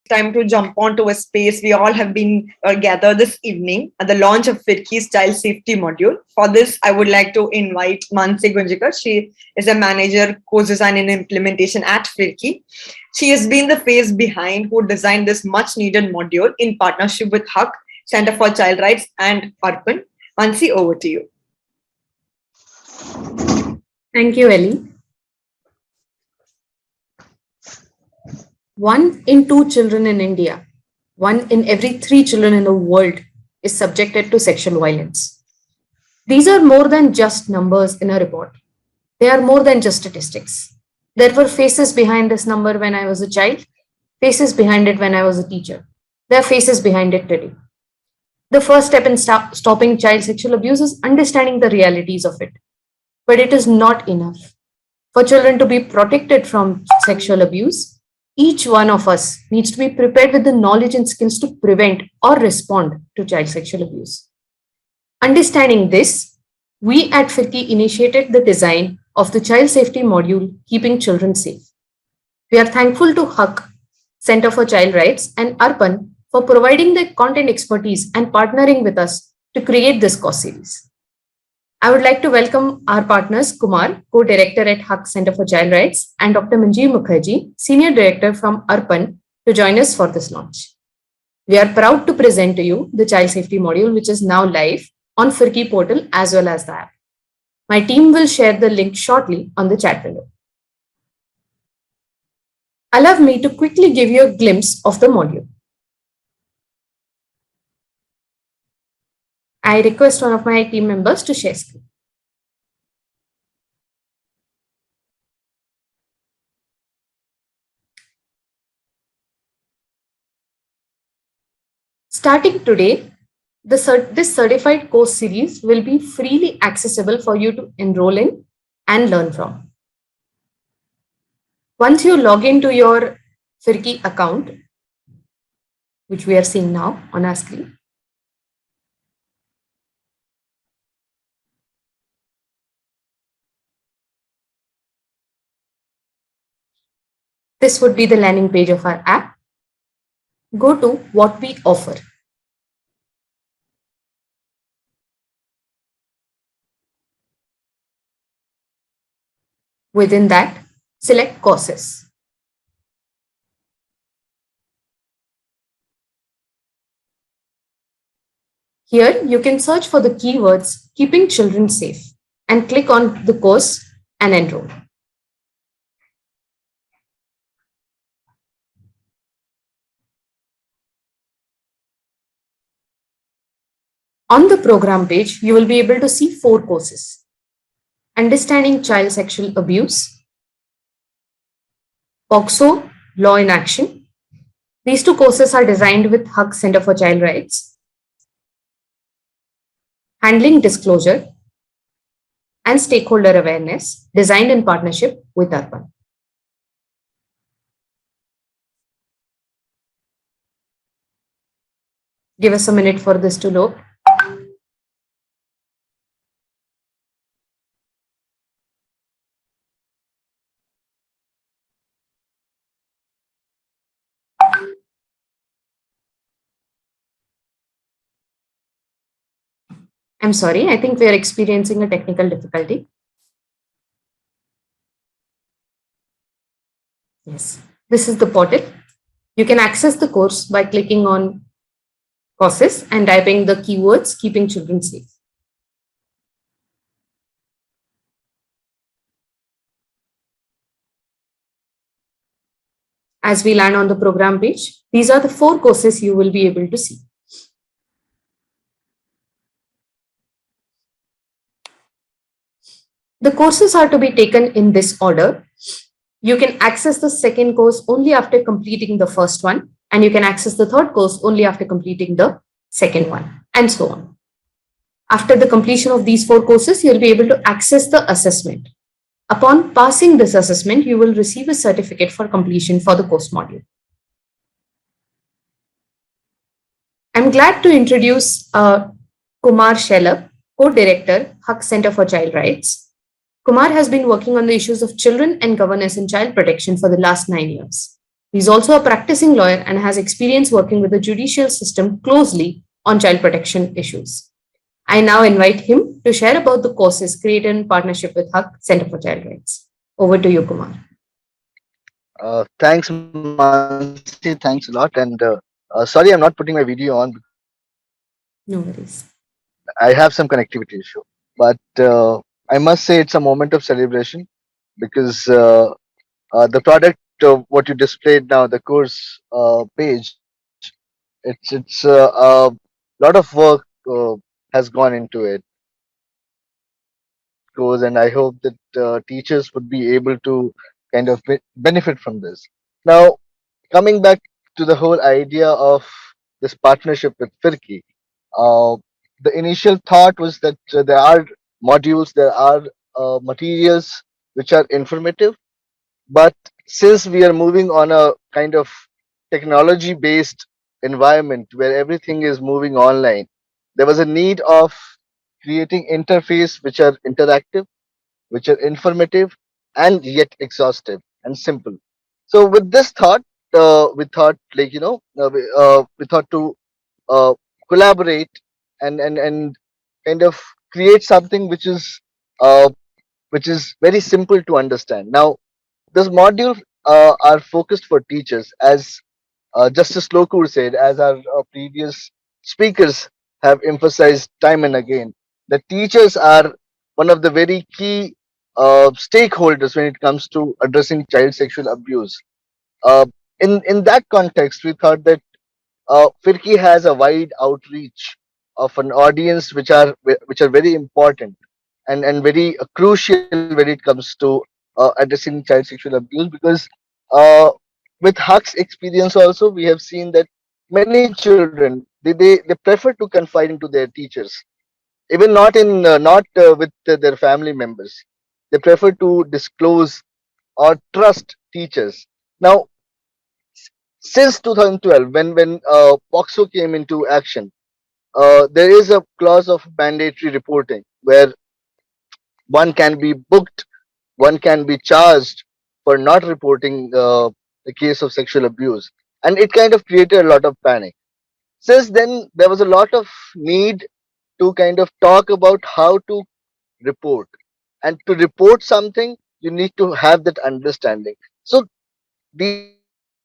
time to jump onto a space we all have been gathered this evening at the launch of FIRKI's Child Safety Module. For this, I would like to invite Mansi Gunjikar. She is a manager, co-design and implementation at FIRKI. She has been the face behind who designed this much needed module in partnership with HUC, Center for Child Rights and ARPAN. Mansi, over to you. Thank you, Ellie. 1 in 2 children in India, 1 in every 3 children in the world is subjected to sexual violence. These are more than just numbers in a report. They are more than just statistics. There were faces behind this number when I was a child, faces behind it when I was a teacher. There are faces behind it today. The first step in stopping child sexual abuse is understanding the realities of it. But it is not enough. For children to be protected from sexual abuse, each one of us needs to be prepared with the knowledge and skills to prevent or respond to child sexual abuse. Understanding this, we at FIRKI initiated the design of the Child Safety Module, Keeping Children Safe. We are thankful to HUC, Center for Child Rights, and ARPAN for providing the content expertise and partnering with us to create this course series. I would like to welcome our partners, Kumar, co-director at HUC Center for Child Rights, and Dr. Manjeev Mukherjee, senior director from ARPAN, to join us for this launch. We are proud to present to you the Child Safety Module, which is now live on FIRKI portal as well as the app. My team will share the link shortly on the chat window. Allow me to quickly give you a glimpse of the module. I request one of my team members to share screen. Starting today, this certified course series will be freely accessible for you to enroll in and learn from. Once you log into your FIRKI account, which we are seeing now on our screen, this would be the landing page of our app. Go to what we offer. Within that, select courses. Here, you can search for the keywords Keeping Children Safe and click on the course and enroll. On the program page, you will be able to see 4 courses. Understanding Child Sexual Abuse, POCSO, Law in Action. These 2 courses are designed with HUC Center for Child Rights. Handling Disclosure and Stakeholder Awareness, designed in partnership with ARPAN. Give us a minute for this to load. I'm sorry, I think we are experiencing a technical difficulty. Yes, this is the portal. You can access the course by clicking on courses and typing the keywords Keeping Children Safe. As we land on the program page, these are the 4 courses you will be able to see. The courses are to be taken in this order. You can access the second course only after completing the first one, and you can access the third course only after completing the second one, and so on. After the completion of these 4 courses, you'll be able to access the assessment. Upon passing this assessment, you will receive a certificate for completion for the course module. I'm glad to introduce Kumar Shelab, co-director, HUC Center for Child Rights. Kumar has been working on the issues of children and governance in child protection for the last 9 years. He's also a practicing lawyer and has experience working with the judicial system closely on child protection issues. I now invite him to share about the courses created in partnership with HUC Center for Child Rights. Over to you, Kumar. Thanks, Mansi. Thanks a lot. And sorry, I'm not putting my video on because No worries. I have some connectivity issue. But I must say it's a moment of celebration because the product, what you displayed now, the course page, it's a lot of work has gone into it. Goes, and I hope that teachers would be able to kind of benefit from this. Now, coming back to the whole idea of this partnership with Firki, uh, the initial thought was that there are modules, there are materials which are informative, but since we are moving on a kind of technology based environment where everything is moving online, there was a need of creating interface which are interactive, which are informative, and yet exhaustive and simple. So with this thought, we thought like we thought to uh, collaborate and kind of create something uh, which is very simple to understand. Now, this module are focused for teachers, as Justice Lokur said, as our previous speakers have emphasized time and again. The teachers are one of the very key stakeholders when it comes to addressing child sexual abuse. Uh, in that context, we thought that Firki has a wide outreach of an audience which are very important and very crucial when it comes to addressing child sexual abuse, because uh, with Huck's experience also we have seen that many children they prefer to confide into their teachers, even not with their family members. They prefer to disclose or trust teachers. Now, since 2012, when POXO came into action, there is a clause of mandatory reporting where one can be booked, one can be charged for not reporting the case of sexual abuse, and it kind of created a lot of panic. Since then, there was a lot of need to kind of talk about how to report, and to report something, you need to have that understanding. So these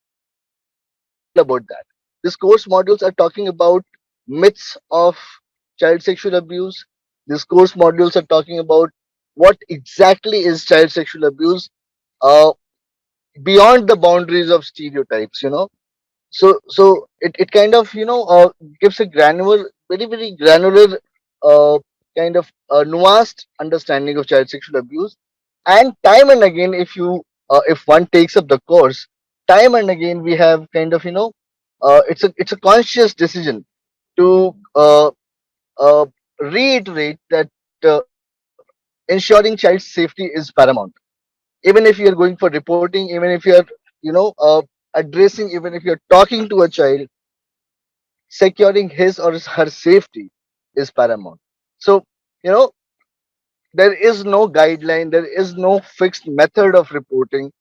course modules are all about that. These course modules are talking about myths of child sexual abuse. These course modules are talking about what exactly is child sexual abuse, uh, beyond the boundaries of stereotypes. So it kind of gives a granular, very granular, uh, kind of nuanced understanding of child sexual abuse. And time and again, if one takes up the course, time and again we have kind of it's a conscious decision to reiterate that ensuring child safety is paramount. Even if you're going for reporting, even if you're you know uh, addressing, even if you're talking to a child, securing his or her safety is paramount. So, you know, there is no guideline, there is no fixed method of reporting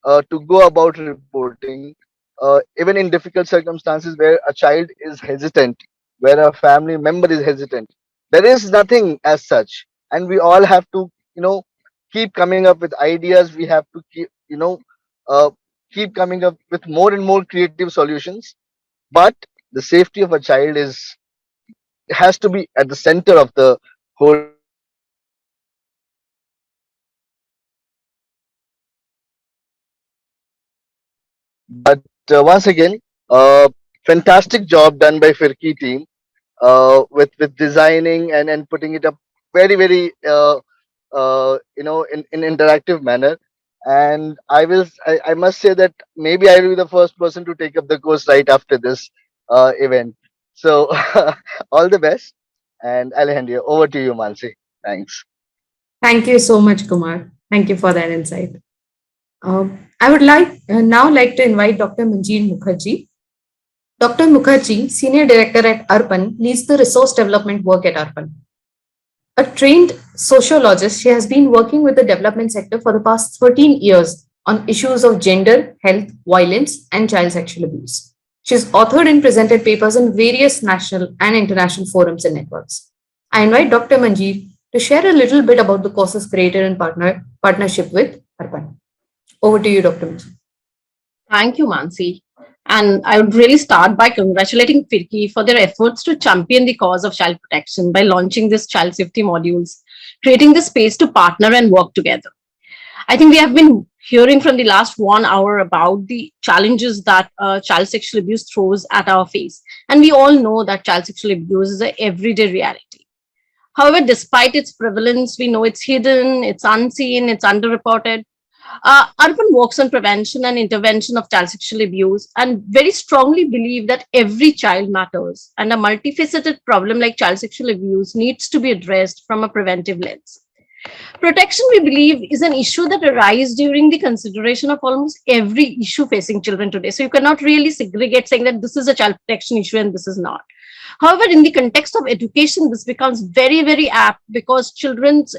to go about reporting, even in difficult circumstances where a child is hesitant, where a family member is hesitant. There is nothing as such, and we all have to, keep coming up with ideas. We have to uh, keep coming up with more and more creative solutions. But the safety of a child is has to be at the center of the whole discussion. But once again, fantastic job done by Firki team with designing and putting it up very in interactive manner. And I must say that maybe I will be the first person to take up the course right after this event. So all the best, and I'll hand you over to you, Mansi. Thanks. Thank you so much, Kumar. Thank you for that insight. I would now like to invite Dr. Manjeet Mukherjee. Dr. Mukherjee, Senior Director at Arpan, leads the resource development work at Arpan. A trained sociologist, she has been working with the development sector for the past 13 years on issues of gender, health, violence, and child sexual abuse. She's authored and presented papers on various national and international forums and networks. I invite Dr. Manjeet to share a little bit about the courses created in partnership with Arpan. Over to you, Dr. Manjeet. Thank you, Mansi. And I would really start by congratulating FIRCI for their efforts to champion the cause of child protection by launching these child safety modules, creating the space to partner and work together. I think we have been hearing from the last 1 hour about the challenges that child sexual abuse throws at our face. And we all know that child sexual abuse is an everyday reality. However, despite its prevalence, we know it's hidden, it's unseen, it's underreported. Arpan works on prevention and intervention of child sexual abuse and very strongly believe that every child matters and a multifaceted problem like child sexual abuse needs to be addressed from a preventive lens. Protection, we believe, is an issue that arises during the consideration of almost every issue facing children today. So you cannot really segregate saying that this is a child protection issue and this is not. However, in the context of education, this becomes very, very apt because children's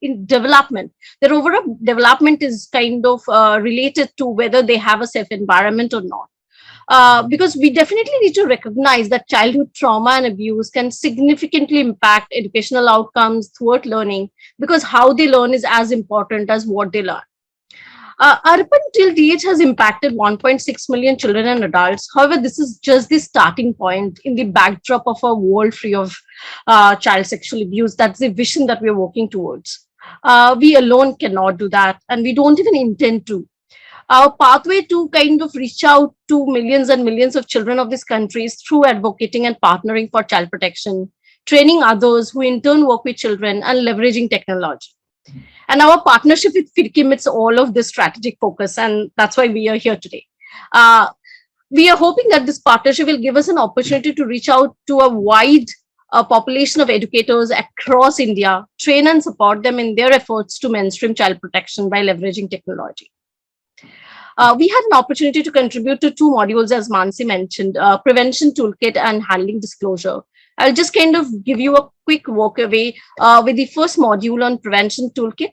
in development, their overall development is kind of related to whether they have a safe environment or not. Because we definitely need to recognize that childhood trauma and abuse can significantly impact educational outcomes throughout learning, because how they learn is as important as what they learn. Arpan till date has impacted 1.6 million children and adults. However, this is just the starting point in the backdrop of a world free of child sexual abuse. That's the vision that we're working towards. We alone cannot do that, and we don't even intend to. Our pathway to kind of reach out to millions and millions of children of this country is through advocating and partnering for child protection, training others who in turn work with children, and leveraging technology. And our partnership with FIRCI meets all of this strategic focus, and that's why we are here today. We are hoping that this partnership will give us an opportunity to reach out to a wide population of educators across India, train and support them in their efforts to mainstream child protection by leveraging technology. We had an opportunity to contribute to 2 modules, as Mansi mentioned, prevention toolkit and handling disclosure. I'll just kind of give you a quick walkaway with the first module on prevention toolkit.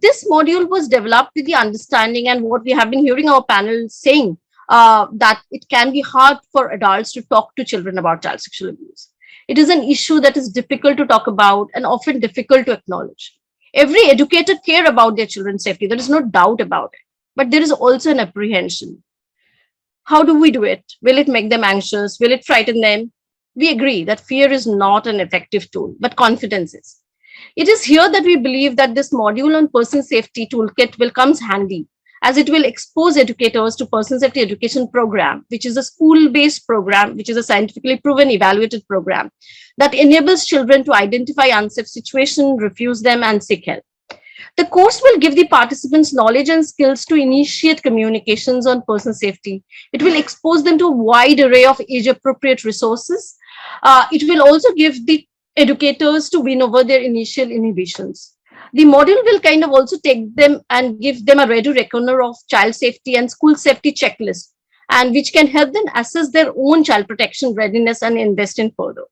This module was developed with the understanding and what we have been hearing our panel saying, that it can be hard for adults to talk to children about child sexual abuse. It is an issue that is difficult to talk about and often difficult to acknowledge. Every educator cares about their children's safety. There is no doubt about it. But there is also an apprehension. How do we do it? Will it make them anxious? Will it frighten them? We agree that fear is not an effective tool, but confidence is. It is here that we believe that this module on person safety toolkit will come handy, as it will expose educators to person safety education program, which is a school-based program, which is a scientifically proven evaluated program that enables children to identify unsafe situations, refuse them, and seek help. The course will give the participants knowledge and skills to initiate communications on person safety. It will expose them to a wide array of age-appropriate resources. It will also give the educators to win over their initial inhibitions. The module will kind of also take them and give them a ready reckoner of child safety and school safety checklist, and which can help them assess their own child protection readiness and invest in further.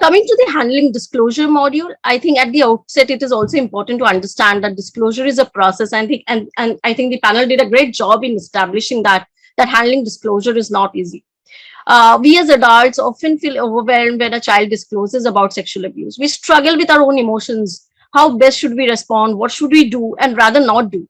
Coming to the handling disclosure module, I think at the outset, it is also important to understand that disclosure is a process. And I think the panel did a great job in establishing that handling disclosure is not easy. We as adults often feel overwhelmed when a child discloses about sexual abuse. We struggle with our own emotions. How best should we respond? What should we do and rather not do?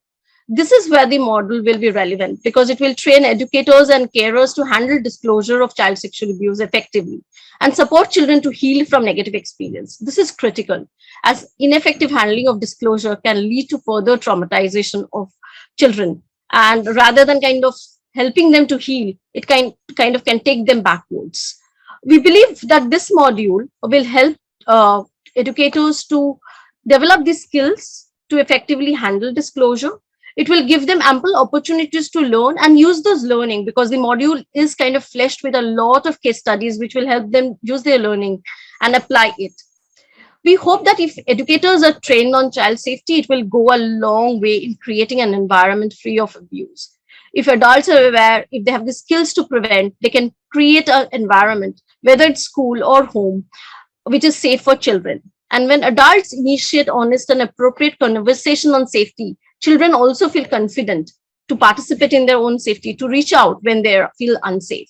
This is where the model will be relevant, because it will train educators and carers to handle disclosure of child sexual abuse effectively and support children to heal from negative experience. This is critical, as ineffective handling of disclosure can lead to further traumatization of children. And rather than kind of helping them to heal, it kind of can take them backwards. We believe that this module will help educators to develop these skills to effectively handle disclosure. It will give them ample opportunities to learn and use those learning, because the module is kind of fleshed with a lot of case studies which will help them use their learning and apply it. We hope that if educators are trained on child safety, it will go a long way in creating an environment free of abuse. If adults are aware, if they have the skills to prevent, they can create an environment, whether it's school or home, which is safe for children. And when adults initiate honest and appropriate conversation on safety, children also feel confident to participate in their own safety, to reach out when they feel unsafe.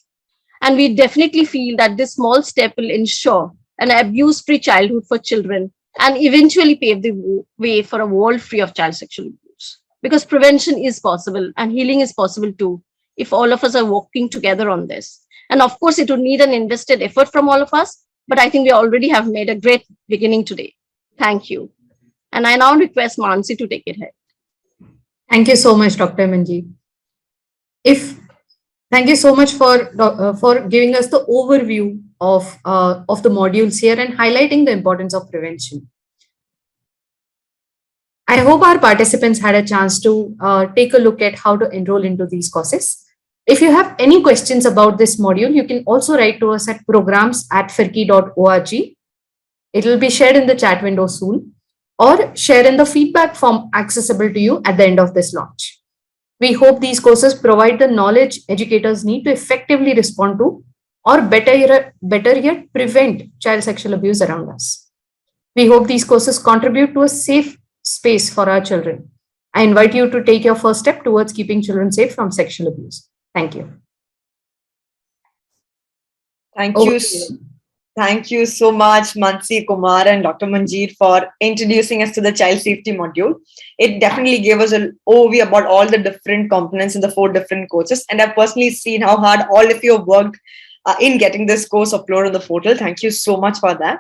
And we definitely feel that this small step will ensure an abuse-free childhood for children and eventually pave the way for a world free of child sexual abuse. Because prevention is possible and healing is possible too, if all of us are working together on this. And of course, it would need an invested effort from all of us, but I think we already have made a great beginning today. Thank you. And I now request Mansi to take it ahead. Thank you so much, Dr. Manjeet. Thank you so much for giving us the overview of the modules here and highlighting the importance of prevention. I hope our participants had a chance to take a look at how to enroll into these courses. If you have any questions about this module, you can also write to us at programs@firki.org. It will be shared in the chat window soon, or share in the feedback form accessible to you at the end of this launch. We hope these courses provide the knowledge educators need to effectively respond to, or better yet, prevent child sexual abuse around us. We hope these courses contribute to a safe space for our children. I invite you to take your first step towards keeping children safe from sexual abuse. Thank you. Thank you so much, Mansi, Kumar, and Dr. Manjeet, for introducing us to the child safety module. It definitely gave us an overview about all the different components in the 4 different courses. And I've personally seen how hard all of you have worked in getting this course uploaded on the portal. Thank you so much for that.